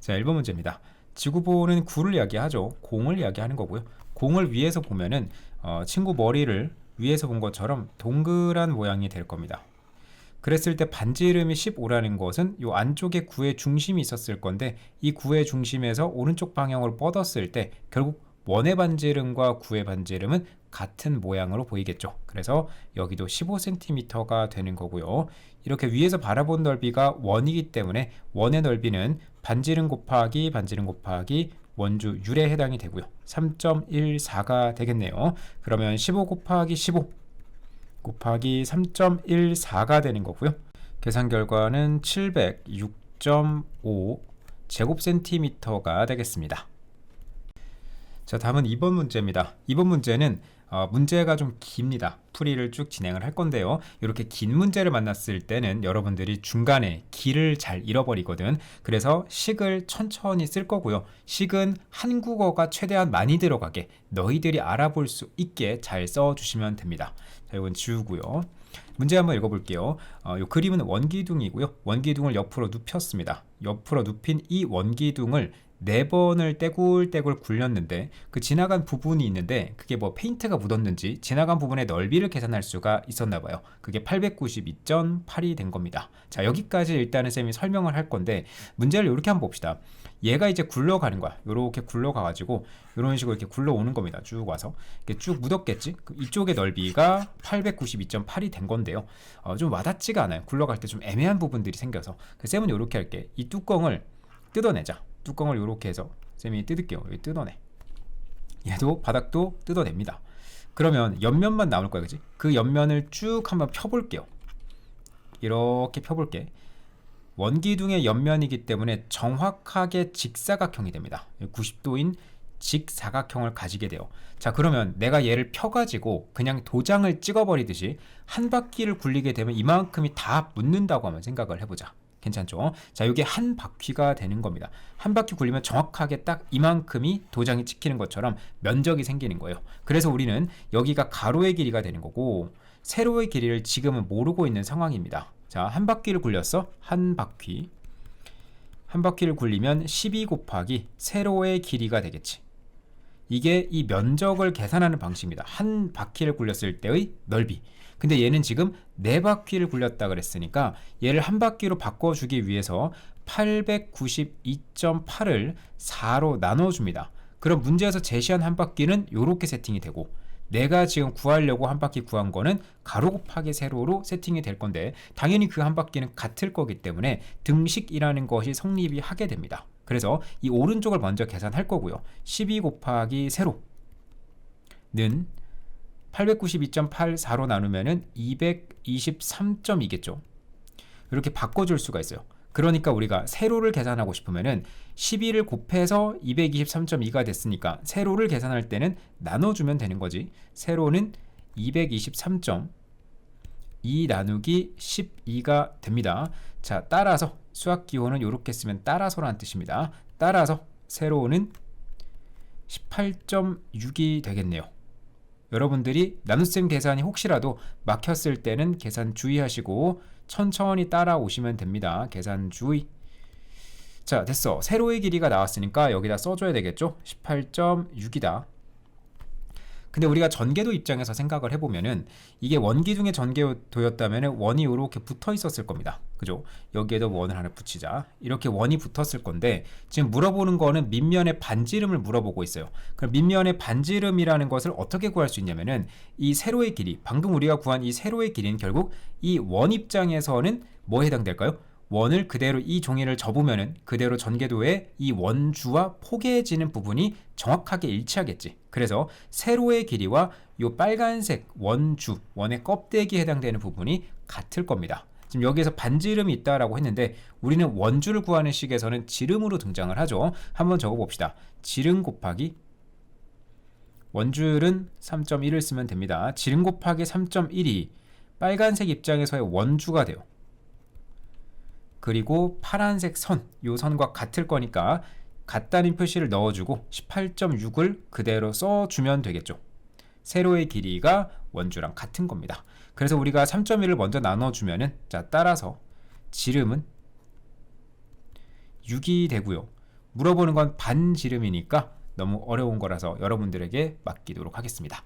자, 1번 문제입니다. 지구본은 구를 이야기하죠. 공을 이야기하는 거고요. 공을 위에서 보면은 친구 머리를 위에서 본 것처럼 동그란 모양이 될 겁니다. 그랬을 때 반지름이 15라는 것은 이 안쪽에 구의 중심이 있었을 건데, 이 구의 중심에서 오른쪽 방향으로 뻗었을 때 결국 원의 반지름과 구의 반지름은 같은 모양으로 보이겠죠. 그래서 여기도 15cm가 되는 거고요. 이렇게 위에서 바라본 넓이가 원이기 때문에 원의 넓이는 반지름 곱하기 원주 율에 해당이 되고요. 3.14가 되겠네요. 그러면 15 곱하기 15 곱하기 3.14가 되는 거고요. 계산 결과는 706.5 제곱센티미터가 되겠습니다. 자, 다음은 2번 문제입니다. 2번 문제는 문제가 좀 깁니다. 풀이를 쭉 진행을 할 건데요. 이렇게 긴 문제를 만났을 때는 여러분들이 중간에 길을 잘 잃어버리거든. 그래서 식을 천천히 쓸 거고요. 식은 한국어가 최대한 많이 들어가게 너희들이 알아볼 수 있게 잘 써주시면 됩니다. 자, 이건 지우고요. 문제 한번 읽어볼게요. 이 그림은 원기둥이고요. 원기둥을 옆으로 눕혔습니다. 옆으로 눕힌 이 원기둥을 4번을 떼굴떼굴 굴렸는데 그 지나간 부분이 있는데 그게 뭐 페인트가 묻었는지 지나간 부분의 넓이를 계산할 수가 있었나봐요. 그게 892.8이 된 겁니다. 자, 여기까지 일단은 쌤이 설명을 할 건데 문제를 이렇게 한번 봅시다. 얘가 이제 굴러가는 거야. 이렇게 굴러가가지고 이런 식으로 이렇게 굴러오는 겁니다. 쭉 와서 이렇게 쭉 묻었겠지. 이쪽의 넓이가 892.8이 된 건데요. 좀 와닿지가 않아요. 굴러갈 때 좀 애매한 부분들이 생겨서 쌤은 이렇게 할게. 이 뚜껑을 뜯어내자. 뚜껑을 이렇게 해서 쌤이 뜯을게요. 여기 뜯어내. 얘도 바닥도 뜯어냅니다. 그러면 옆면만 나올 거야, 그지? 그 옆면을 쭉 한번 펴볼게요. 이렇게 펴볼게. 원기둥의 옆면이기 때문에 정확하게 직사각형이 됩니다. 90도인 직사각형을 가지게 돼요. 자, 그러면 내가 얘를 펴가지고 그냥 도장을 찍어버리듯이 한 바퀴를 굴리게 되면 이만큼이 다 묻는다고 한번 생각을 해보자. 괜찮죠? 자, 이게 한 바퀴가 되는 겁니다. 한 바퀴 굴리면 정확하게 딱 이만큼이 도장이 찍히는 것처럼 면적이 생기는 거예요. 그래서 우리는 여기가 가로의 길이가 되는 거고 세로의 길이를 지금은 모르고 있는 상황입니다. 자, 한 바퀴를 굴렸어. 한 바퀴를 굴리면 12 곱하기 세로의 길이가 되겠지. 이게 이 면적을 계산하는 방식입니다. 한 바퀴를 굴렸을 때의 넓이. 근데 얘는 지금 4바퀴를 굴렸다 그랬으니까 얘를 한 바퀴로 바꿔주기 위해서 892.8을 4로 나눠줍니다. 그럼 문제에서 제시한 한 바퀴는 이렇게 세팅이 되고 내가 지금 구하려고 한 바퀴 구한 거는 가로 곱하기 세로로 세팅이 될 건데 당연히 그 한 바퀴는 같을 거기 때문에 등식이라는 것이 성립이 하게 됩니다. 그래서 이 오른쪽을 먼저 계산할 거고요. 12 곱하기 세로는 892.84로 나누면은 223점이겠죠. 이렇게 바꿔줄 수가 있어요. 그러니까 우리가 세로를 계산하고 싶으면은 12를 곱해서 223.2가 됐으니까 세로를 계산할 때는 나눠주면 되는 거지. 세로는 223.2 나누기 12가 됩니다. 자, 따라서 수학기호는 이렇게 쓰면 따라서라는 뜻입니다. 따라서 세로는 18.6이 되겠네요. 여러분들이 나눗셈 계산이 혹시라도 막혔을 때는 계산 주의하시고 천천히 따라오시면 됩니다. 계산 주의. 자, 됐어. 세로의 길이가 나왔으니까 여기다 써줘야 되겠죠? 18.6이다. 근데 우리가 전개도 입장에서 생각을 해보면은 이게 원기둥의 전개도였다면 원이 이렇게 붙어 있었을 겁니다. 그죠? 여기에도 원을 하나 붙이자. 이렇게 원이 붙었을 건데 지금 물어보는 거는 밑면의 반지름을 물어보고 있어요. 그럼 밑면의 반지름이라는 것을 어떻게 구할 수 있냐면은 이 세로의 길이, 방금 우리가 구한 이 세로의 길이는 결국 이 원 입장에서는 뭐에 해당될까요? 원을 그대로 이 종이를 접으면은 그대로 전개도에 이 원주와 포개지는 부분이 정확하게 일치하겠지. 그래서 세로의 길이와 이 빨간색 원주, 원의 껍데기에 해당되는 부분이 같을 겁니다. 지금 여기에서 반지름이 있다라고 했는데 우리는 원주를 구하는 식에서는 지름으로 등장을 하죠. 한번 적어봅시다. 지름 곱하기 원줄은 3.1을 쓰면 됩니다. 지름 곱하기 3.1이 빨간색 입장에서의 원주가 돼요. 그리고 파란색 선, 이 선과 같을 거니까 같다는 표시를 넣어주고 18.6을 그대로 써주면 되겠죠. 세로의 길이가 원주랑 같은 겁니다. 그래서 우리가 3.1을 먼저 나눠주면은 자, 따라서 지름은 6이 되고요. 물어보는 건 반지름이니까 너무 어려운 거라서 여러분들에게 맡기도록 하겠습니다.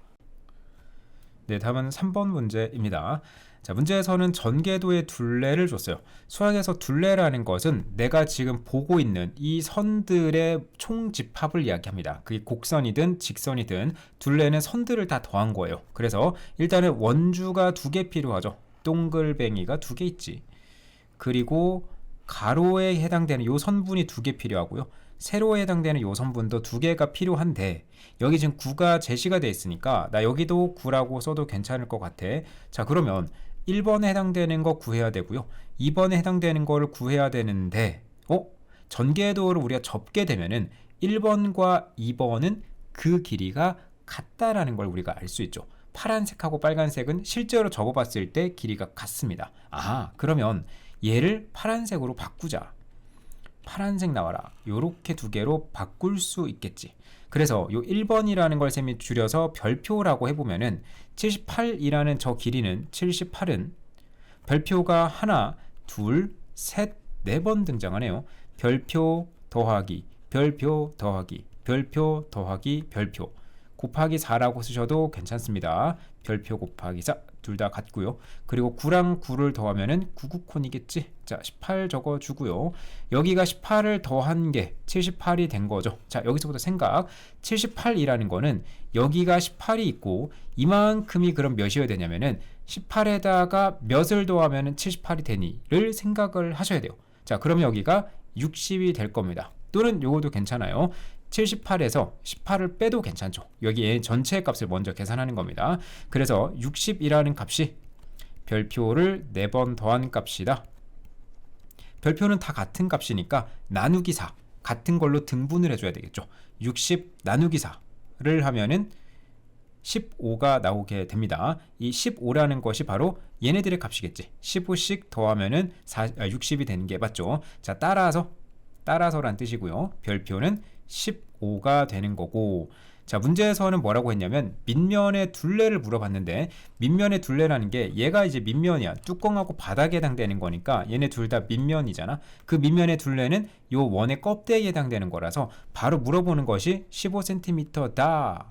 네, 다음은 3번 문제입니다. 자, 문제에서는 전개도의 둘레를 줬어요. 수학에서 둘레라는 것은 내가 지금 보고 있는 이 선들의 총집합을 이야기합니다. 그게 곡선이든 직선이든 둘레는 선들을 다 더한 거예요. 그래서 일단은 원주가 2개 필요하죠. 동글뱅이가 2개 있지. 그리고 가로에 해당되는 요 선분이 2개 필요하고요. 세로에 해당되는 요 선분도 2개가 필요한데 여기 지금 9가 제시가 돼 있으니까 나 여기도 9라고 써도 괜찮을 것 같아. 자, 그러면 1번에 해당되는 거 구해야 되고요. 2번에 해당되는 거를 구해야 되는데 전개도를 우리가 접게 되면은 1번과 2번은 그 길이가 같다라는 걸 우리가 알 수 있죠. 파란색하고 빨간색은 실제로 접어봤을 때 길이가 같습니다. 그러면 얘를 파란색으로 바꾸자. 파란색 나와라. 요렇게 2개로 바꿀 수 있겠지. 그래서 요 1번이라는 걸 쌤이 줄여서 별표라고 해보면은 78이라는 저 길이는 78은 별표가 하나, 둘, 셋, 4번 등장하네요. 별표 더하기, 별표 더하기, 별표 더하기, 별표 곱하기 4라고 쓰셔도 괜찮습니다. 별표 곱하기 4 둘 다 같고요. 그리고 9랑 9를 더하면은 99콘이겠지. 자, 18 적어주고요. 여기가 18을 더한 게 78이 된 거죠. 자, 여기서부터 생각. 78이라는 거는 여기가 18이 있고 이만큼이 그럼 몇이어야 되냐면은 18에다가 몇을 더하면은 78이 되니를 생각을 하셔야 돼요. 자, 그러면 여기가 60이 될 겁니다. 또는 요것도 괜찮아요. 78에서 18을 빼도 괜찮죠. 여기에 전체 값을 먼저 계산하는 겁니다. 그래서 60이라는 값이 별표를 4번 더한 값이다. 별표는 다 같은 값이니까 나누기 4 같은 걸로 등분을 해줘야 되겠죠. 60 나누기 4를 하면은 15가 나오게 됩니다. 이 15라는 것이 바로 얘네들의 값이겠지. 15씩 더하면은 60이 되는 게 맞죠. 자, 따라서란 뜻이고요. 별표는 15가 되는 거고, 자, 문제에서는 뭐라고 했냐면 밑면의 둘레를 물어봤는데 밑면의 둘레라는 게 얘가 이제 밑면이야. 뚜껑하고 바닥에 해당되는 거니까 얘네 둘 다 밑면이잖아. 그 밑면의 둘레는 요 원의 껍데기에 해당되는 거라서 바로 물어보는 것이 15cm다.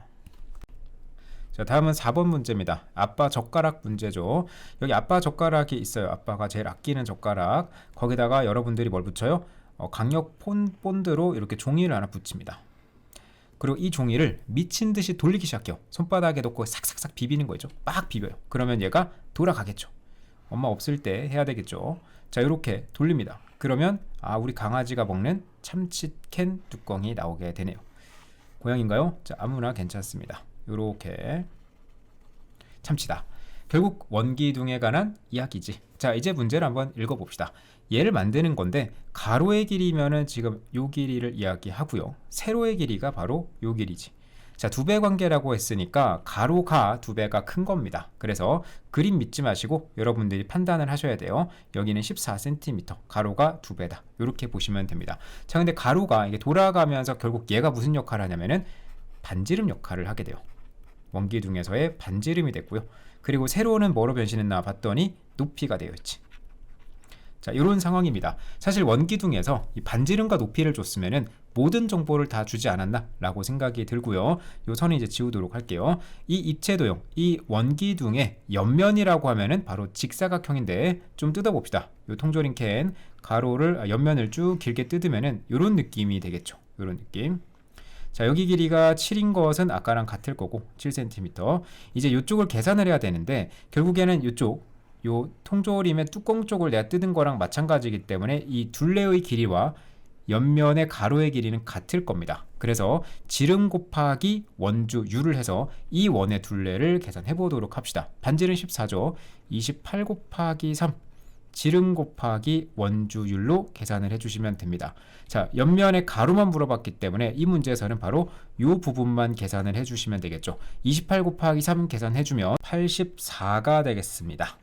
자, 다음은 4번 문제입니다. 아빠 젓가락 문제죠. 여기 아빠 젓가락이 있어요. 아빠가 제일 아끼는 젓가락. 거기다가 여러분들이 뭘 붙여요? 강력 본드로 이렇게 종이를 하나 붙입니다. 그리고 이 종이를 미친 듯이 돌리기 시작해요. 손바닥에 놓고 싹싹싹 비비는 거죠. 막 비벼요. 그러면 얘가 돌아가겠죠. 엄마 없을 때 해야 되겠죠. 자, 이렇게 돌립니다. 그러면 우리 강아지가 먹는 참치캔 뚜껑이 나오게 되네요. 고양인가요? 자, 아무나 괜찮습니다. 이렇게 참치다. 결국 원기둥에 관한 이야기지. 자, 이제 문제를 한번 읽어봅시다. 얘를 만드는 건데 가로의 길이면은 지금 요 길이를 이야기하고요. 세로의 길이가 바로 요 길이지. 자, 2배 관계라고 했으니까 가로가 2배가 큰 겁니다. 그래서 그림 믿지 마시고 여러분들이 판단을 하셔야 돼요. 여기는 14cm, 가로가 2배다. 이렇게 보시면 됩니다. 자, 근데 가로가 이게 돌아가면서 결국 얘가 무슨 역할을 하냐면은 반지름 역할을 하게 돼요. 원기둥에서의 반지름이 됐고요. 그리고 세로는 뭐로 변신했나 봤더니 높이가 되어 있지. 자, 이런 상황입니다. 사실 원기둥에서 이 반지름과 높이를 줬으면은 모든 정보를 다 주지 않았나 라고 생각이 들고요. 요 선을 이제 지우도록 할게요. 이 입체도형, 이 원기둥의 옆면이라고 하면은 바로 직사각형인데 좀 뜯어봅시다. 요 통조림 캔 가로를 옆면을 쭉 길게 뜯으면은 요런 느낌이 되겠죠. 요런 느낌. 자, 여기 길이가 7인 것은 아까랑 같을 거고 7cm. 이제 이쪽을 계산을 해야 되는데 결국에는 이쪽 요 통조림의 뚜껑 쪽을 내가 뜯은 거랑 마찬가지이기 때문에 이 둘레의 길이와 옆면의 가로의 길이는 같을 겁니다. 그래서 지름 곱하기 원주 유를 해서 이 원의 둘레를 계산해 보도록 합시다. 반지름 14죠. 28 곱하기 3 지름 곱하기 원주율로 계산을 해주시면 됩니다. 자, 옆면의 가로만 물어봤기 때문에 이 문제에서는 바로 이 부분만 계산을 해주시면 되겠죠. 28 곱하기 3 계산해주면 84가 되겠습니다.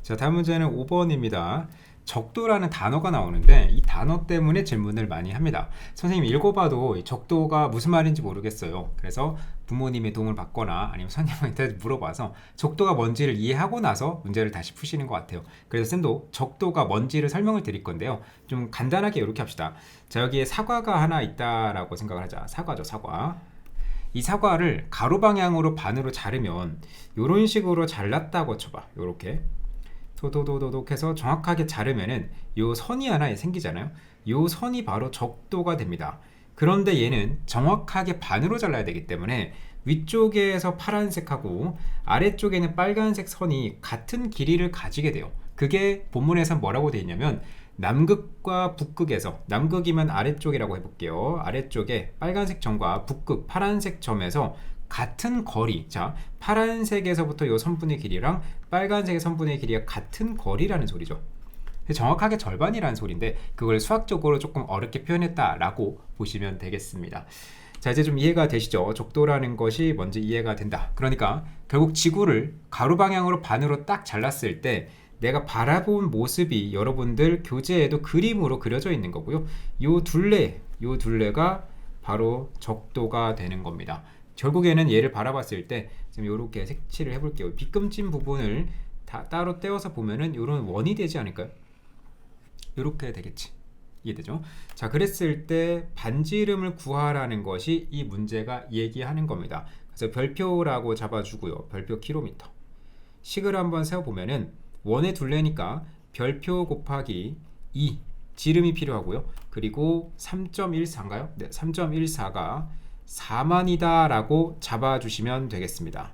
자, 다음 문제는 5번입니다. 적도라는 단어가 나오는데 이 단어 때문에 질문을 많이 합니다. 선생님이 읽어봐도 이 적도가 무슨 말인지 모르겠어요. 그래서 부모님의 도움을 받거나 아니면 선생님한테 물어봐서 적도가 뭔지를 이해하고 나서 문제를 다시 푸시는 것 같아요. 그래서 쌤도 적도가 뭔지를 설명을 드릴 건데요. 좀 간단하게 이렇게 합시다. 자, 여기에 사과가 하나 있다라고 생각을 하자. 사과죠, 사과. 이 사과를 가로 방향으로 반으로 자르면 이런 식으로 잘랐다고 쳐봐. 요렇게 도도도도독 해서 정확하게 자르면은 요 선이 하나 생기잖아요. 요 선이 바로 적도가 됩니다. 그런데 얘는 정확하게 반으로 잘라야 되기 때문에 위쪽에서 파란색하고 아래쪽에는 빨간색 선이 같은 길이를 가지게 돼요. 그게 본문에서 뭐라고 되어 있냐면 남극과 북극에서, 남극이면 아래쪽이라고 해볼게요. 아래쪽에 빨간색 점과 북극 파란색 점에서 같은 거리, 자 파란색에서부터 이 선분의 길이랑 빨간색의 선분의 길이가 같은 거리라는 소리죠. 정확하게 절반이라는 소리인데 그걸 수학적으로 조금 어렵게 표현했다라고 보시면 되겠습니다. 자, 이제 좀 이해가 되시죠? 적도라는 것이 뭔지 이해가 된다. 그러니까 결국 지구를 가로 방향으로 반으로 딱 잘랐을 때 내가 바라본 모습이 여러분들 교재에도 그림으로 그려져 있는 거고요. 요 둘레가 바로 적도가 되는 겁니다. 결국에는 얘를 바라봤을 때 지금 이렇게 색칠을 해볼게요. 빗금진 부분을 다 따로 떼어서 보면은 이런 원이 되지 않을까요? 이렇게 되겠지. 이해되죠? 자, 그랬을 때 반지름을 구하라는 것이 이 문제가 얘기하는 겁니다. 그래서 별표라고 잡아주고요. 별표 킬로미터. 식을 한번 세워보면은 원의 둘레니까 별표 곱하기 2 지름이 필요하고요. 그리고 3.14인가요? 네, 3.14가 4만이다 라고 잡아주시면 되겠습니다.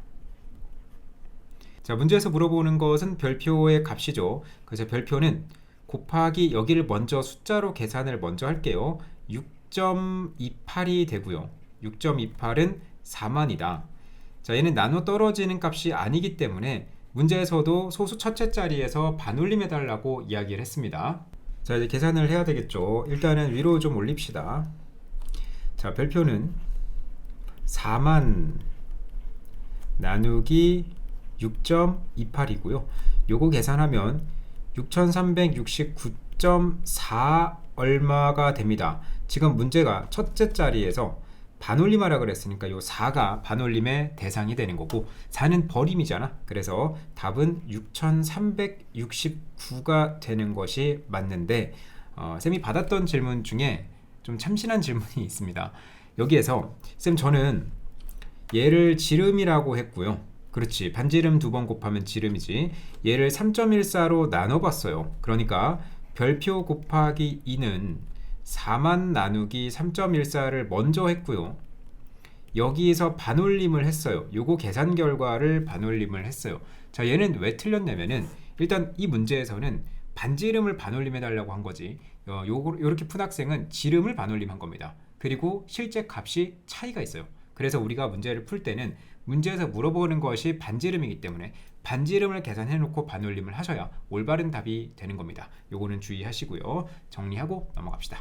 자, 문제에서 물어보는 것은 별표의 값이죠. 그래서 별표는 곱하기 여기를 먼저 숫자로 계산을 먼저 할게요. 6.28이 되고요. 6.28은 4만이다. 자, 얘는 나눠 떨어지는 값이 아니기 때문에 문제에서도 소수 첫째 자리에서 반올림 해달라고 이야기를 했습니다. 자, 이제 계산을 해야 되겠죠. 일단은 위로 좀 올립시다. 자, 별표는 4만 나누기 6.28이고요. 요거 계산하면 6369.4 얼마가 됩니다. 지금 문제가 첫째 자리에서 반올림하라 그랬으니까 요 4가 반올림의 대상이 되는 거고 4는 버림이잖아. 그래서 답은 6369가 되는 것이 맞는데 쌤이 받았던 질문 중에 좀 참신한 질문이 있습니다. 여기에서 쌤 저는 얘를 지름이라고 했고요. 그렇지, 반지름 2번 곱하면 지름이지. 얘를 3.14로 나눠봤어요. 그러니까 별표 곱하기 2는 4만 나누기 3.14를 먼저 했고요. 여기에서 반올림을 했어요. 요거 계산 결과를 반올림을 했어요. 자, 얘는 왜 틀렸냐면은 일단 이 문제에서는 반지름을 반올림해 달라고 한 거지. 요렇게 푼 학생은 지름을 반올림한 겁니다. 그리고 실제 값이 차이가 있어요. 그래서 우리가 문제를 풀 때는 문제에서 물어보는 것이 반지름이기 때문에 반지름을 계산해 놓고 반올림을 하셔야 올바른 답이 되는 겁니다. 요거는 주의하시고요. 정리하고 넘어갑시다.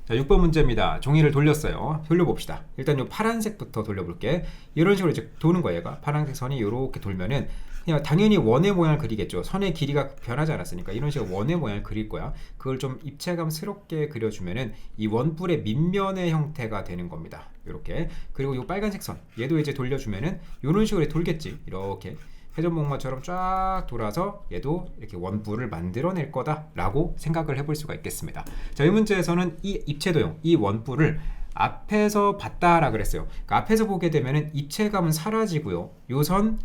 자, 6번 문제입니다. 종이를 돌렸어요. 돌려봅시다. 일단 요 파란색부터 돌려볼게. 이런 식으로 이제 도는 거예요. 얘가 파란색 선이 이렇게 돌면은 그냥 당연히 원의 모양을 그리겠죠. 선의 길이가 변하지 않았으니까 이런 식으로 원의 모양을 그릴 거야. 그걸 좀 입체감스럽게 그려주면은 이 원뿔의 밑면의 형태가 되는 겁니다. 이렇게. 그리고 요 빨간색 선 얘도 이제 돌려주면은 이런 식으로 돌겠지. 이렇게 회전목마처럼 쫙 돌아서 얘도 이렇게 원뿔을 만들어낼 거다라고 생각을 해볼 수가 있겠습니다. 자, 이 문제에서는 이 입체도형, 이 원뿔을 앞에서 봤다라 그랬어요. 그러니까 앞에서 보게 되면은 입체감은 사라지고요. 요선,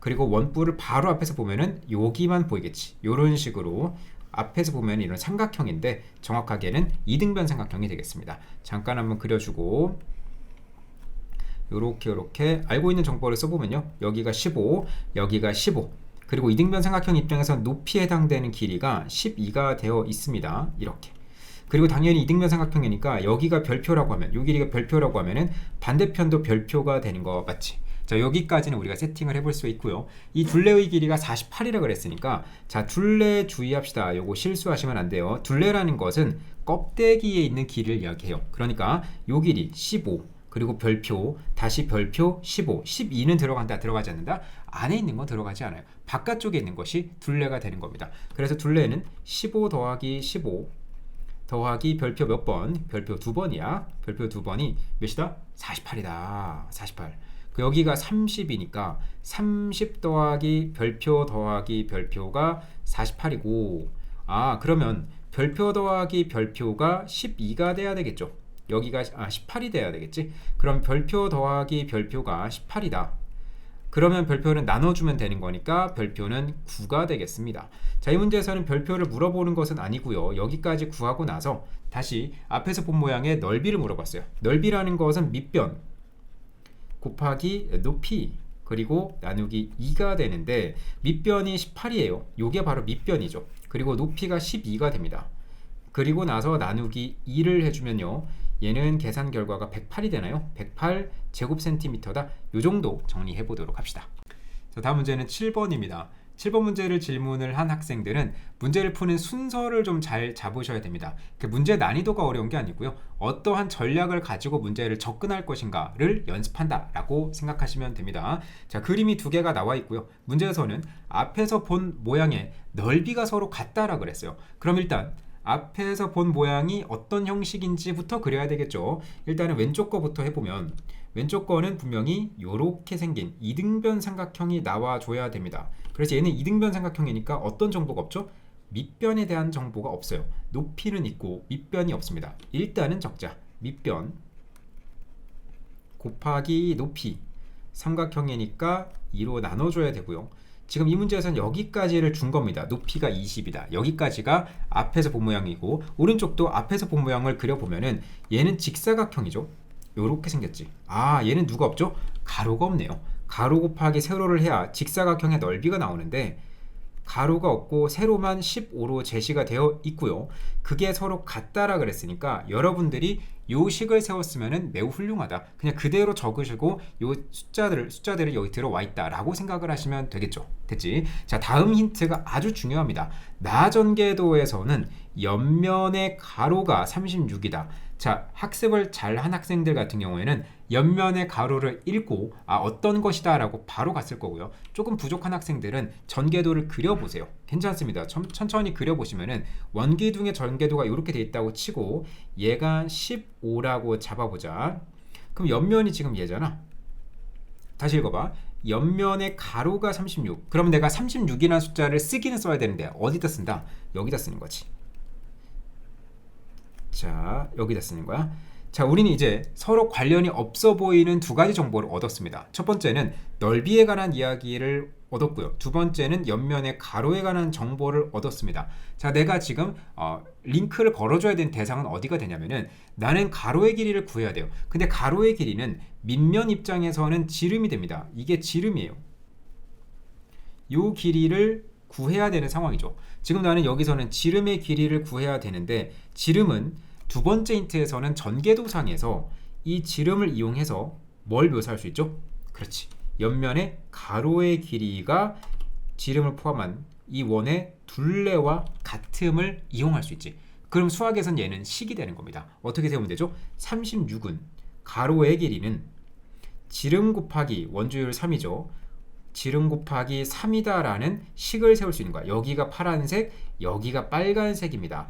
그리고 원뿔을 바로 앞에서 보면은 여기만 보이겠지. 요런 식으로 앞에서 보면 이런 삼각형인데 정확하게는 이등변 삼각형이 되겠습니다. 잠깐 한번 그려주고 요렇게 알고 있는 정보를 써보면요. 여기가 15, 여기가 15. 그리고 이등변 삼각형 입장에서 높이에 해당되는 길이가 12가 되어 있습니다. 이렇게. 그리고 당연히 이등변 삼각형이니까 여기가 별표라고 하면, 요 길이가 별표라고 하면은 반대편도 별표가 되는 거 맞지? 자, 여기까지는 우리가 세팅을 해볼 수 있고요. 이 둘레의 길이가 48이라 그랬으니까 자, 둘레 주의합시다. 요거 실수하시면 안 돼요. 둘레라는 것은 껍데기에 있는 길이를 이야기해요. 그러니까 요 길이 15, 그리고 별표, 다시 별표 15, 12는 들어간다, 들어가지 않는다? 안에 있는 건 들어가지 않아요. 바깥쪽에 있는 것이 둘레가 되는 겁니다. 그래서 둘레는 15 더하기 15 더하기 별표 몇 번? 별표 2번이야. 별표 2번이 몇이다? 48이다. 48. 여기가 30이니까 30 더하기 별표 더하기 별표가 48이고, 그러면 별표 더하기 별표가 12가 돼야 되겠죠. 여기가 18이 돼야 되겠지. 그럼 별표 더하기 별표가 18이다. 그러면 별표는 나눠주면 되는 거니까 별표는 9가 되겠습니다. 자, 이 문제에서는 별표를 물어보는 것은 아니고요. 여기까지 구하고 나서 다시 앞에서 본 모양의 넓이를 물어봤어요. 넓이라는 것은 밑변 곱하기 높이 그리고 나누기 2가 되는데, 밑변이 18이에요. 이게 바로 밑변이죠. 그리고 높이가 12가 됩니다. 그리고 나서 나누기 2를 해주면요, 얘는 계산 결과가 108이 되나요? 108 제곱센티미터다. 요 정도 정리해 보도록 합시다. 자, 다음 문제는 7번입니다. 7번 문제를 질문을 한 학생들은 문제를 푸는 순서를 좀 잘 잡으셔야 됩니다. 문제 난이도가 어려운 게 아니고요, 어떠한 전략을 가지고 문제를 접근할 것인가를 연습한다 라고 생각하시면 됩니다. 자, 그림이 두 개가 나와 있고요, 문제에서는 앞에서 본 모양의 넓이가 서로 같다라 그랬어요. 그럼 일단 앞에서 본 모양이 어떤 형식인지부터 그려야 되겠죠. 일단은 왼쪽 거부터 해보면, 왼쪽 거는 분명히 이렇게 생긴 이등변 삼각형이 나와줘야 됩니다. 그래서 얘는 이등변 삼각형이니까 어떤 정보가 없죠? 밑변에 대한 정보가 없어요. 높이는 있고 밑변이 없습니다. 일단은 적자. 밑변 곱하기 높이, 삼각형이니까 2로 나눠줘야 되고요. 지금 이 문제에서는 여기까지를 준 겁니다. 높이가 20이다. 여기까지가 앞에서 본 모양이고, 오른쪽도 앞에서 본 모양을 그려보면은 얘는 직사각형이죠. 요렇게 생겼지. 얘는 누가 없죠? 가로가 없네요. 가로 곱하기 세로를 해야 직사각형의 넓이가 나오는데, 가로가 없고 세로만 15로 제시가 되어 있고요. 그게 서로 같다라 그랬으니까 여러분들이 요 식을 세웠으면 매우 훌륭하다. 그냥 그대로 적으시고 요 숫자들을 여기 들어와 있다 라고 생각을 하시면 되겠죠. 됐지? 자, 다음 힌트가 아주 중요합니다. 나전개도에서는 옆면의 가로가 36이다. 자, 학습을 잘한 학생들 같은 경우에는 옆면의 가로를 읽고 어떤 것이다 라고 바로 갔을 거고요. 조금 부족한 학생들은 전개도를 그려보세요. 괜찮습니다. 천천히 그려보시면은 원기둥의 전개도가 이렇게 돼 있다고 치고 얘가 15라고 잡아보자. 그럼 옆면이 지금 얘잖아. 다시 읽어봐. 옆면의 가로가 36. 그럼 내가 36이라는 숫자를 쓰기는 써야 되는데 어디다 쓴다? 여기다 쓰는 거지. 자, 여기다 쓰는 거야. 자, 우리는 이제 서로 관련이 없어 보이는 두 가지 정보를 얻었습니다. 첫 번째는 넓이에 관한 이야기를 얻었고요. 두 번째는 옆면의 가로에 관한 정보를 얻었습니다. 자, 내가 지금 링크를 걸어줘야 되는 대상은 어디가 되냐면은, 나는 가로의 길이를 구해야 돼요. 근데 가로의 길이는 밑면 입장에서는 지름이 됩니다. 이게 지름이에요. 요 길이를 구해야 되는 상황이죠. 지금 나는 여기서는 지름의 길이를 구해야 되는데, 지름은 두 번째 힌트에서는 전개도상에서 이 지름을 이용해서 뭘 묘사할 수 있죠? 그렇지. 옆면의 가로의 길이가 지름을 포함한 이 원의 둘레와 같음을 이용할 수 있지. 그럼 수학에선 얘는 식이 되는 겁니다. 어떻게 세우면 되죠? 36은 가로의 길이는 지름 곱하기 원주율 3이죠. 지름 곱하기 3이다 라는 식을 세울 수 있는 거야. 여기가 파란색, 여기가 빨간색입니다.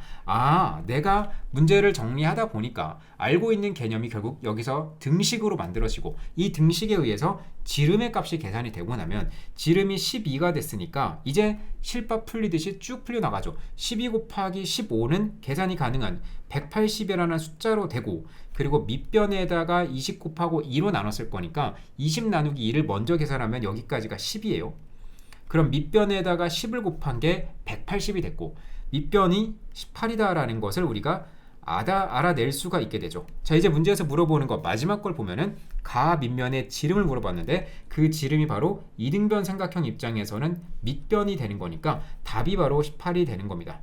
내가 문제를 정리하다 보니까 알고 있는 개념이 결국 여기서 등식으로 만들어지고, 이 등식에 의해서 지름의 값이 계산이 되고 나면 지름이 12가 됐으니까 이제 실밥 풀리듯이 쭉 풀려나가죠. 12 곱하기 15는 계산이 가능한 180이라는 숫자로 되고, 그리고 밑변에다가 20 곱하고 2로 나눴을 거니까 20 나누기 2를 먼저 계산하면 여기까지가 10이에요. 그럼 밑변에다가 10을 곱한 게 180이 됐고, 밑변이 18이다 라는 것을 우리가 알아낼 수가 있게 되죠. 자, 이제 문제에서 물어보는 거 마지막 걸 보면은 가 밑면의 지름을 물어봤는데, 그 지름이 바로 이등변 삼각형 입장에서는 밑변이 되는 거니까 답이 바로 18이 되는 겁니다.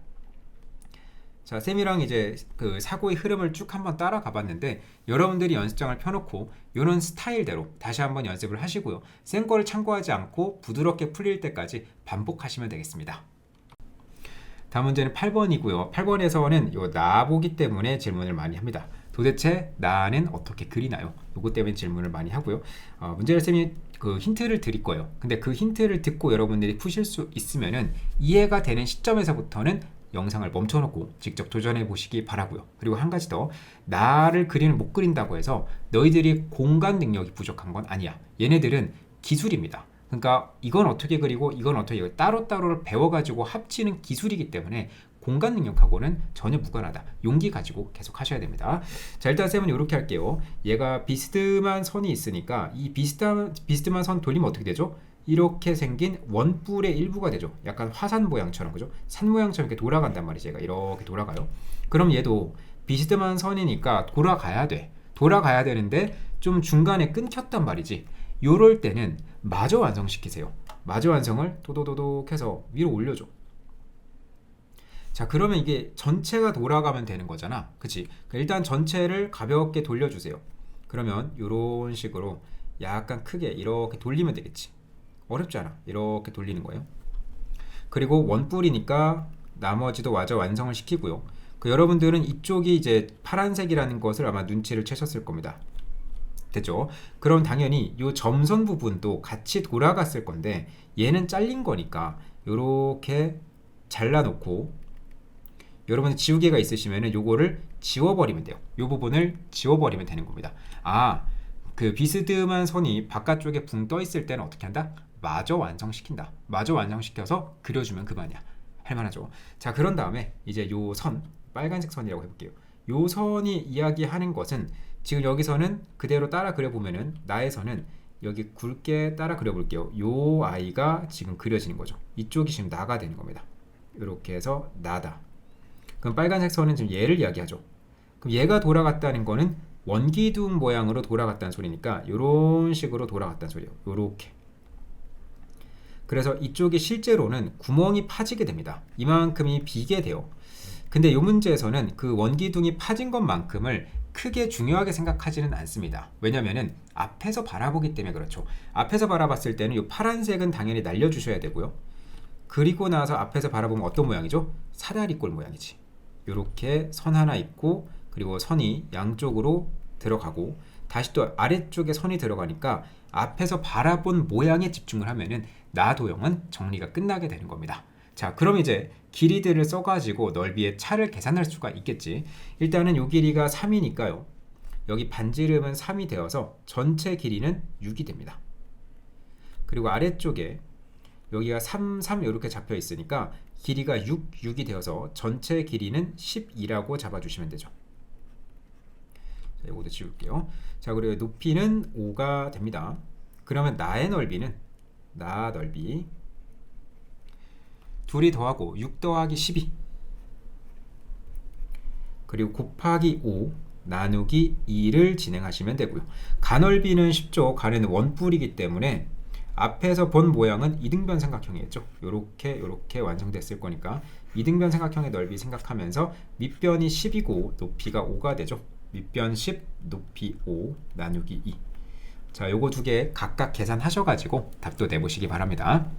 자, 쌤이랑 이제 그 사고의 흐름을 쭉 한번 따라가 봤는데, 여러분들이 연습장을 펴놓고 이런 스타일대로 다시 한번 연습을 하시고요. 쌤 거를 참고하지 않고 부드럽게 풀릴 때까지 반복하시면 되겠습니다. 다음 문제는 8번이고요. 8번에서는 요 나보기 때문에 질문을 많이 합니다. 도대체 나는 어떻게 그리나요? 요거 때문에 질문을 많이 하고요. 문제를 쌤이 그 힌트를 드릴 거예요. 근데 그 힌트를 듣고 여러분들이 푸실 수 있으면은 이해가 되는 시점에서부터는 영상을 멈춰놓고 직접 도전해 보시기 바라고요. 그리고 한 가지 더, 나를 그리는 못 그린다고 해서 너희들이 공간 능력이 부족한 건 아니야. 얘네들은 기술입니다. 그러니까 이건 어떻게 그리고 이건 어떻게 따로따로를 배워가지고 합치는 기술이기 때문에 공간 능력하고는 전혀 무관하다. 용기 가지고 계속 하셔야 됩니다. 자, 일단 쌤은 이렇게 할게요. 얘가 비스듬한 선이 있으니까 이 비스듬한 선 돌리면 어떻게 되죠? 이렇게 생긴 원뿔의 일부가 되죠. 약간 화산 모양처럼, 그죠? 산 모양처럼 이렇게 돌아간단 말이지. 얘가 이렇게 돌아가요. 그럼 얘도 비스듬한 선이니까 돌아가야 돼. 돌아가야 되는데 좀 중간에 끊겼단 말이지. 요럴 때는 마저 완성시키세요. 마저 완성을 도도도독 해서 위로 올려줘. 자, 그러면 이게 전체가 돌아가면 되는 거잖아. 그치? 일단 전체를 가볍게 돌려주세요. 그러면 이런 식으로 약간 크게 이렇게 돌리면 되겠지. 어렵지 않아. 이렇게 돌리는 거예요. 그리고 원뿔이니까 나머지도 마저 완성을 시키고요. 여러분들은 이쪽이 이제 파란색이라는 것을 아마 눈치를 채셨을 겁니다. 됐죠? 그럼 당연히 이 점선 부분도 같이 돌아갔을 건데 얘는 잘린 거니까 이렇게 잘라놓고, 여러분 지우개가 있으시면 요거를 지워버리면 돼요. 이 부분을 지워버리면 되는 겁니다. 그 비스듬한 선이 바깥쪽에 붕 떠 있을 때는 어떻게 한다? 마저 완성시킨다. 마저 완성시켜서 그려주면 그만이야. 할만하죠. 자, 그런 다음에 이제 요 선, 빨간색 선이라고 해볼게요. 요 선이 이야기하는 것은 지금 여기서는 그대로 따라 그려보면은 나의 선은 여기 굵게 따라 그려볼게요. 요 아이가 지금 그려지는 거죠. 이쪽이 지금 나가 되는 겁니다. 이렇게 해서 나다. 그럼 빨간색 선은 지금 얘를 이야기하죠. 그럼 얘가 돌아갔다는 거는 원기둥 모양으로 돌아갔다는 소리니까 이런 식으로 돌아갔다는 소리예요. 요렇게. 그래서 이쪽이 실제로는 구멍이 파지게 됩니다. 이만큼이 비게 돼요. 근데 이 문제에서는 그 원기둥이 파진 것만큼을 크게 중요하게 생각하지는 않습니다. 왜냐면은 앞에서 바라보기 때문에 그렇죠. 앞에서 바라봤을 때는 이 파란색은 당연히 날려주셔야 되고요. 그리고 나서 앞에서 바라보면 어떤 모양이죠? 사다리꼴 모양이지. 이렇게 선 하나 있고, 그리고 선이 양쪽으로 들어가고, 다시 또 아래쪽에 선이 들어가니까 앞에서 바라본 모양에 집중을 하면은 나 도형은 정리가 끝나게 되는 겁니다. 자, 그럼 이제 길이들을 써가지고 넓이의 차를 계산할 수가 있겠지. 일단은 요 길이가 3이니까요. 여기 반지름은 3이 되어서 전체 길이는 6이 됩니다. 그리고 아래쪽에 여기가 3, 3 이렇게 잡혀 있으니까 길이가 6, 6이 되어서 전체 길이는 12라고 잡아주시면 되죠. 자, 이것도 지울게요. 자, 그리고 높이는 5가 됩니다. 그러면 나의 넓이는, 나 넓이 둘이 더하고 6 더하기 12 그리고 곱하기 5 나누기 2를 진행하시면 되고요. 가넓이는 쉽죠. 가는 원뿔이기 때문에 앞에서 본 모양은 이등변 삼각형이었죠. 요렇게 완성됐을 거니까 이등변 삼각형의 넓이 생각하면서 밑변이 10이고 높이가 5가 되죠. 밑변 10, 높이 5 나누기 2. 자, 요거 두 개 각각 계산하셔가지고 답도 내보시기 바랍니다.